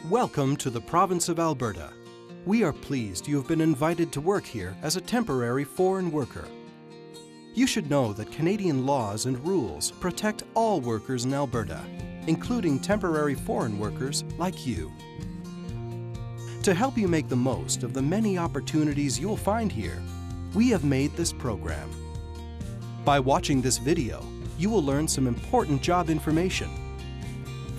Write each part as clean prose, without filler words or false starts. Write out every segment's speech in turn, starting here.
Welcome to the province of Alberta. We are pleased you have been invited to work here as a temporary foreign worker. You should know that Canadian laws and rules protect all workers in Alberta, including temporary foreign workers like you. To help you make the most of the many opportunities you'll find here, we have made this program. By watching this video, you will learn some important job information.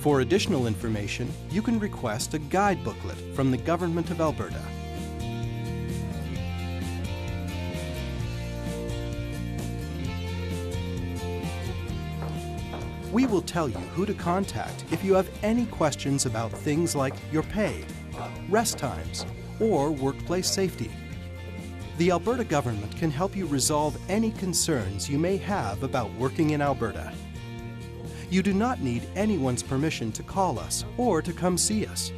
For additional information, you can request a guide booklet from the Government of Alberta. We will tell you who to contact if you have any questions about things like your pay, rest times, or workplace safety. The Alberta government can help you resolve any concerns you may have about working in Alberta. You do not need anyone's permission to call us or to come see us.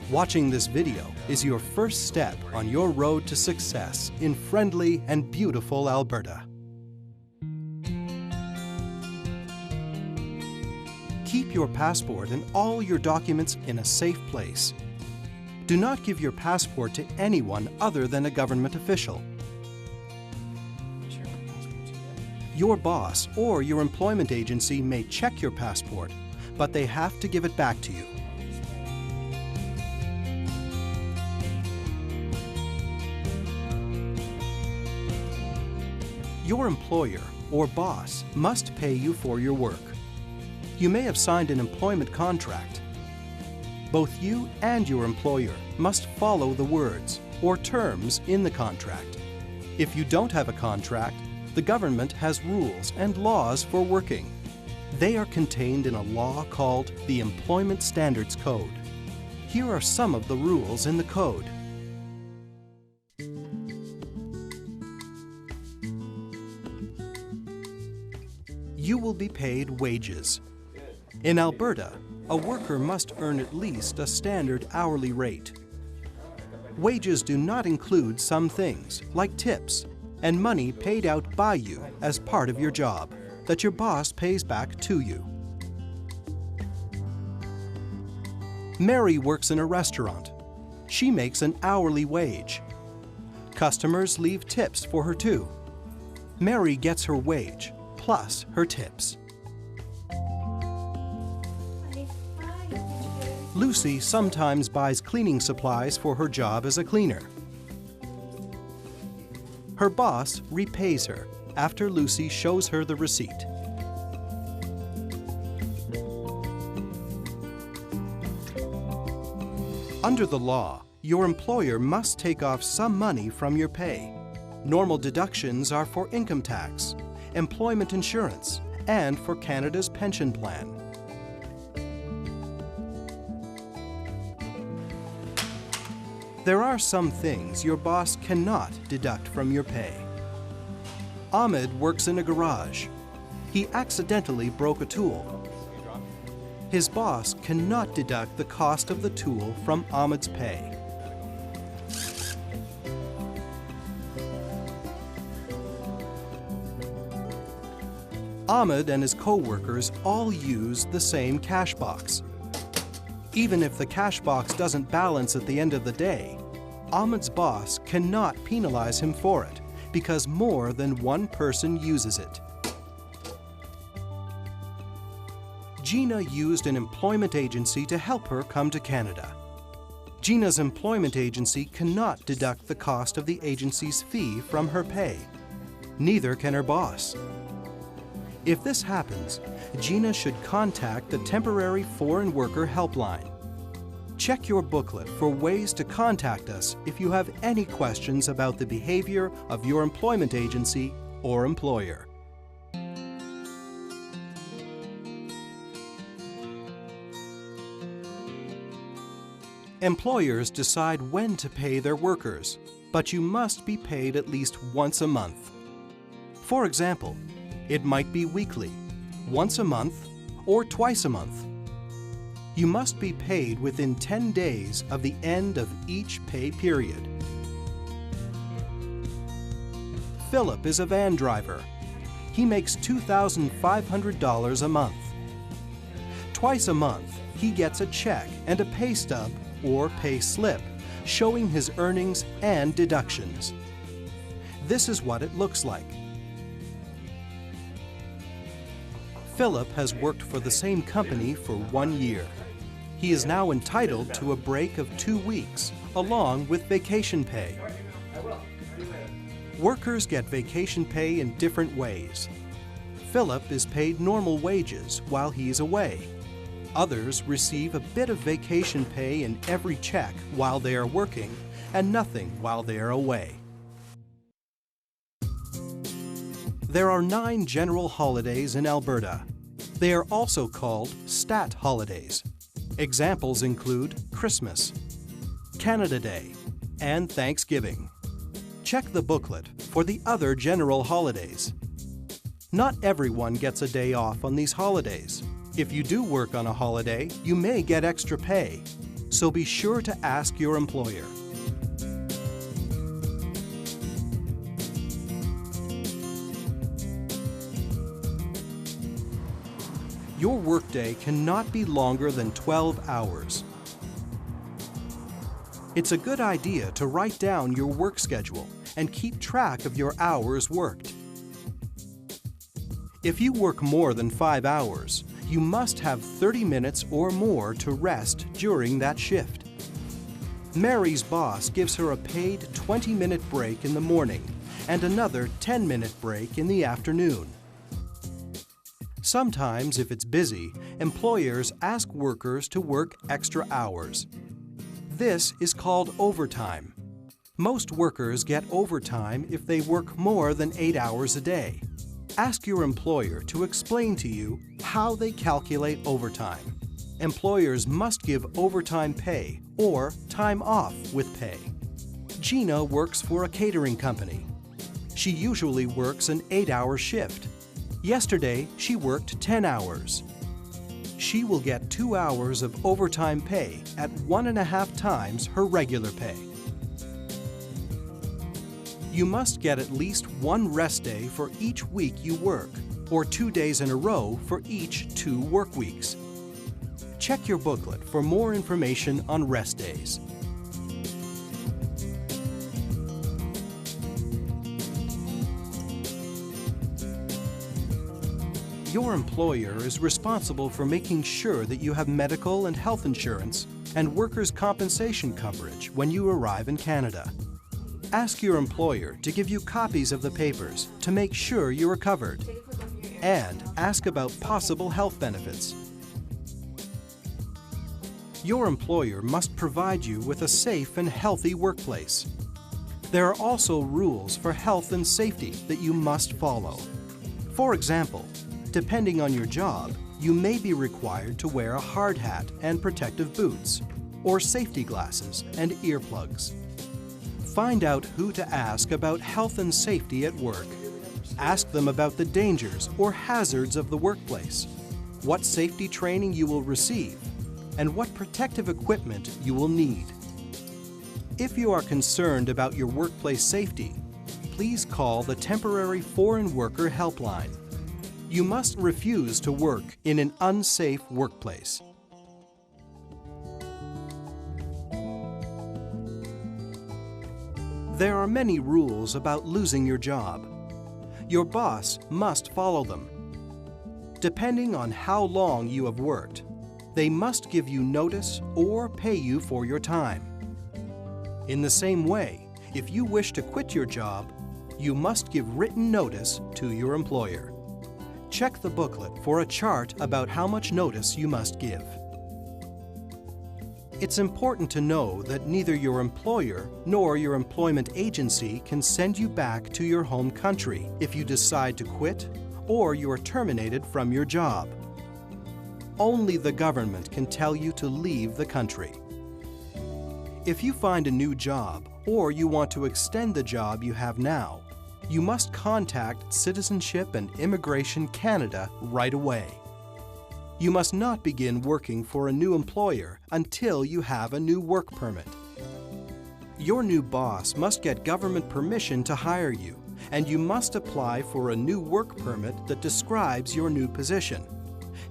Watching this video is your first step on your road to success in friendly and beautiful Alberta. Keep your passport and all your documents in a safe place. Do not give your passport to anyone other than a government official. Your boss or your employment agency may check your passport, but they have to give it back to you. Your employer or boss must pay you for your work. You may have signed an employment contract. Both you and your employer must follow the words or terms in the contract. If you don't have a contract, the government has rules and laws for working. They are contained in a law called the Employment Standards Code. Here are some of the rules in the code. You will be paid wages. In Alberta, a worker must earn at least a standard hourly rate. Wages do not include some things, like tips, and money paid out by you as part of your job that your boss pays back to you. Mary works in a restaurant. She makes an hourly wage. Customers leave tips for her too. Mary gets her wage plus her tips. Lucy sometimes buys cleaning supplies for her job as a cleaner. Her boss repays her after Lucy shows her the receipt. Under the law, your employer must take off some money from your pay. Normal deductions are for income tax, employment insurance, and for Canada's pension plan. There are some things your boss cannot deduct from your pay. Ahmed works in a garage. He accidentally broke a tool. His boss cannot deduct the cost of the tool from Ahmed's pay. Ahmed and his co-workers all use the same cash box. Even if the cash box doesn't balance at the end of the day, Ahmed's boss cannot penalize him for it because more than one person uses it. Gina used an employment agency to help her come to Canada. Gina's employment agency cannot deduct the cost of the agency's fee from her pay. Neither can her boss. If this happens, Gina should contact the Temporary Foreign Worker Helpline. Check your booklet for ways to contact us if you have any questions about the behavior of your employment agency or employer. Employers decide when to pay their workers, but you must be paid at least once a month. For example, it might be weekly, once a month, or twice a month. You must be paid within 10 days of the end of each pay period. Philip is a van driver. He makes $2,500 a month. Twice a month, he gets a check and a pay stub or pay slip showing his earnings and deductions. This is what it looks like. Philip has worked for the same company for 1 year. He is now entitled to a break of 2 weeks, along with vacation pay. Workers get vacation pay in different ways. Philip is paid normal wages while he is away. Others receive a bit of vacation pay in every check while they are working and nothing while they are away. There are 9 general holidays in Alberta. They are also called stat holidays. Examples include Christmas, Canada Day, and Thanksgiving. Check the booklet for the other general holidays. Not everyone gets a day off on these holidays. If you do work on a holiday, you may get extra pay, so be sure to ask your employer. Your workday cannot be longer than 12 hours. It's a good idea to write down your work schedule and keep track of your hours worked. If you work more than 5 hours, you must have 30 minutes or more to rest during that shift. Mary's boss gives her a paid 20-minute break in the morning and another 10-minute break in the afternoon. Sometimes, if it's busy, employers ask workers to work extra hours. This is called overtime. Most workers get overtime if they work more than 8 hours a day. Ask your employer to explain to you how they calculate overtime. Employers must give overtime pay or time off with pay. Gina works for a catering company. She usually works an 8-hour shift. Yesterday, she worked 10 hours. She will get 2 hours of overtime pay at 1.5 times her regular pay. You must get at least 1 rest day for each week you work, or 2 days in a row for each 2 work weeks. Check your booklet for more information on rest days. Your employer is responsible for making sure that you have medical and health insurance and workers' compensation coverage when you arrive in Canada. Ask your employer to give you copies of the papers to make sure you are covered, and ask about possible health benefits. Your employer must provide you with a safe and healthy workplace. There are also rules for health and safety that you must follow. For example, depending on your job, you may be required to wear a hard hat and protective boots, or safety glasses and earplugs. Find out who to ask about health and safety at work. Ask them about the dangers or hazards of the workplace, what safety training you will receive, and what protective equipment you will need. If you are concerned about your workplace safety, please call the Temporary Foreign Worker Helpline. You must refuse to work in an unsafe workplace. There are many rules about losing your job. Your boss must follow them. Depending on how long you have worked, they must give you notice or pay you for your time. In the same way, if you wish to quit your job, you must give written notice to your employer. Check the booklet for a chart about how much notice you must give. It's important to know that neither your employer nor your employment agency can send you back to your home country if you decide to quit or you are terminated from your job. Only the government can tell you to leave the country. If you find a new job or you want to extend the job you have now, you must contact Citizenship and Immigration Canada right away. You must not begin working for a new employer until you have a new work permit. Your new boss must get government permission to hire you, and you must apply for a new work permit that describes your new position.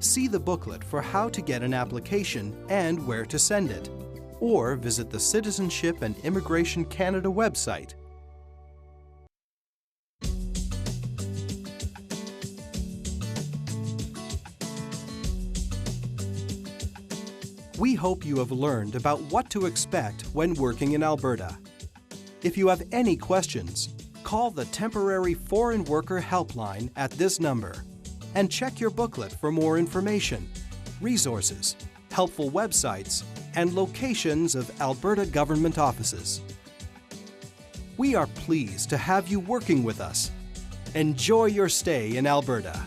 See the booklet for how to get an application and where to send it, or visit the Citizenship and Immigration Canada website. We hope you have learned about what to expect when working in Alberta. If you have any questions, call the Temporary Foreign Worker Helpline at this number and check your booklet for more information, resources, helpful websites, and locations of Alberta government offices. We are pleased to have you working with us. Enjoy your stay in Alberta.